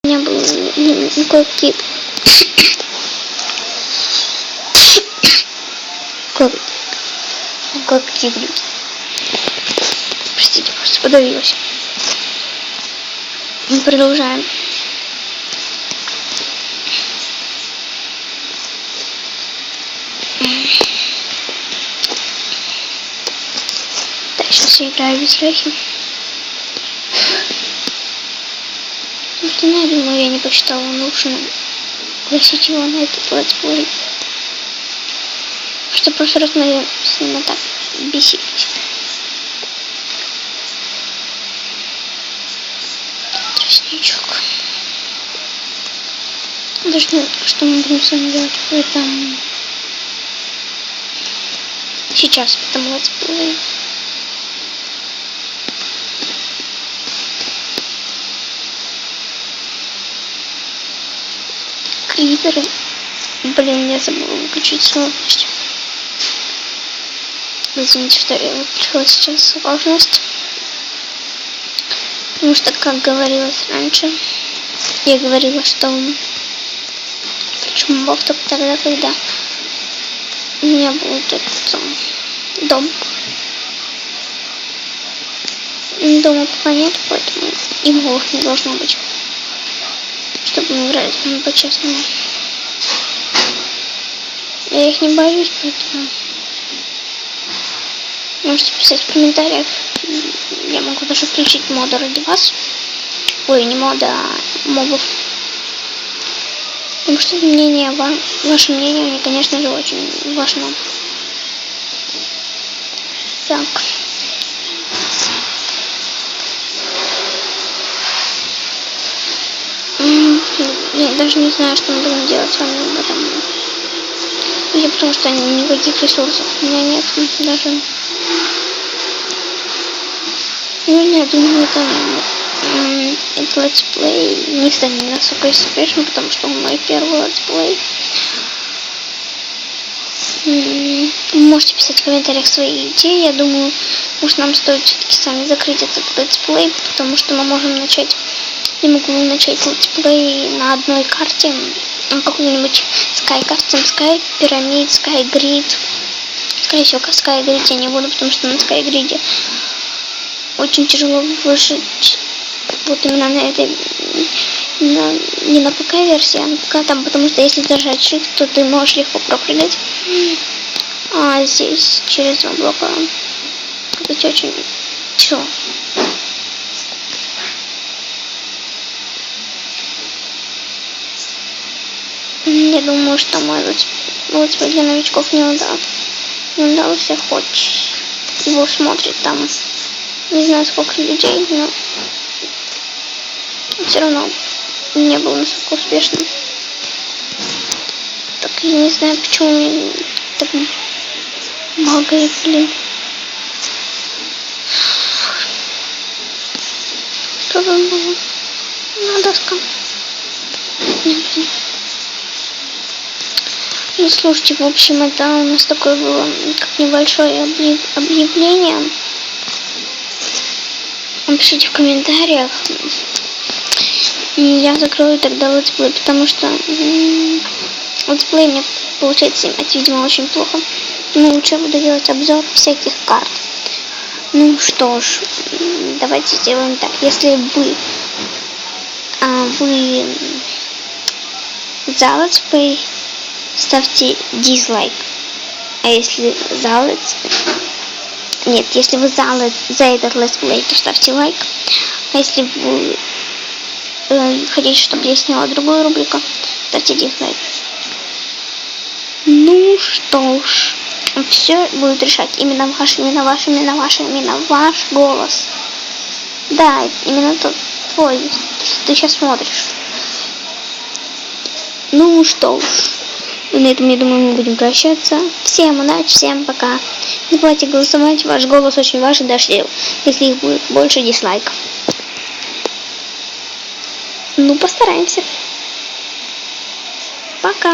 У меня был кит. Какие глюки. Простите, просто подавилась. Мы продолжаем. Да, сейчас я играю без рехи. Потому что, я думаю, я не посчитала нужным пригласить его на этот летсплей. Что в прошлый раз мы с ним так бесились. Тростничок. Даже не, что мы будем с вами делать в этом сейчас в этом летсплее. Криперы. Блин, я забыла выключить сложность. Извините, что я выключила сейчас сложность. Потому что, как говорилось раньше, я говорила, что почему Бог только тогда, когда у меня будет этот дом. Дома пока нет, поэтому и Бог не должно быть. Чтобы мы играли с ними по-честному. Я их не боюсь, поэтому можете писать в комментариях. Я могу даже включить мода ради вас. Ой, не мода, а мобов. Потому что мнение, ваше мнение мне, конечно же, очень важно. Так. Я даже не знаю, что мы будем делать с вами в этом. Или потому что никаких ресурсов у меня нет даже. Ну, я думаю, это летсплей не станет настолько успешным, потому что он мой первый летсплей. Можете писать в комментариях свои идеи. Я думаю, может, нам стоит все-таки сами закрыть этот летсплей, потому что мы можем начать. Я могу начать летсплей на одной карте, какую-нибудь Sky Custom, Sky Pyramid, Sky Grid. Скорее всего, Sky Grid я не буду, потому что на Sky Grid очень тяжело выжить. Вот именно на этой, не на ПК-версии, а на ПК там, потому что если зажать Shift, то ты можешь легко прокрыть. А здесь через два блока быть очень тяжело. Я думаю, что мой летсплей для новичков не удался, хоть его смотрит там не знаю сколько людей, но все равно не был настолько успешным. Так, я не знаю, почему мне так багает, блин. Что там было? На доска. Ну, слушайте, в общем, это у нас такое было, как небольшое объявление. Пишите в комментариях. Я закрою тогда летсплей, потому что летсплей мне получается снимать, видимо, очень плохо. Но лучше я буду делать обзор всяких карт. Ну что ж, давайте сделаем так. Если вы за летсплей, ставьте дизлайк. А если за летсплей... Нет, если вы за этот летсплей, то ставьте лайк. А если вы хотите, чтобы я сняла другую рубрику, ставьте дизлайк. Ну что ж, все будет решать именно ваш голос. Да, именно твой, ты сейчас смотришь. Ну что ж, на этом, я думаю, мы будем прощаться. Всем удачи, всем пока. Не забывайте голосовать, ваш голос очень важен, даже если их будет больше дизлайков. Ну, постараемся. Пока.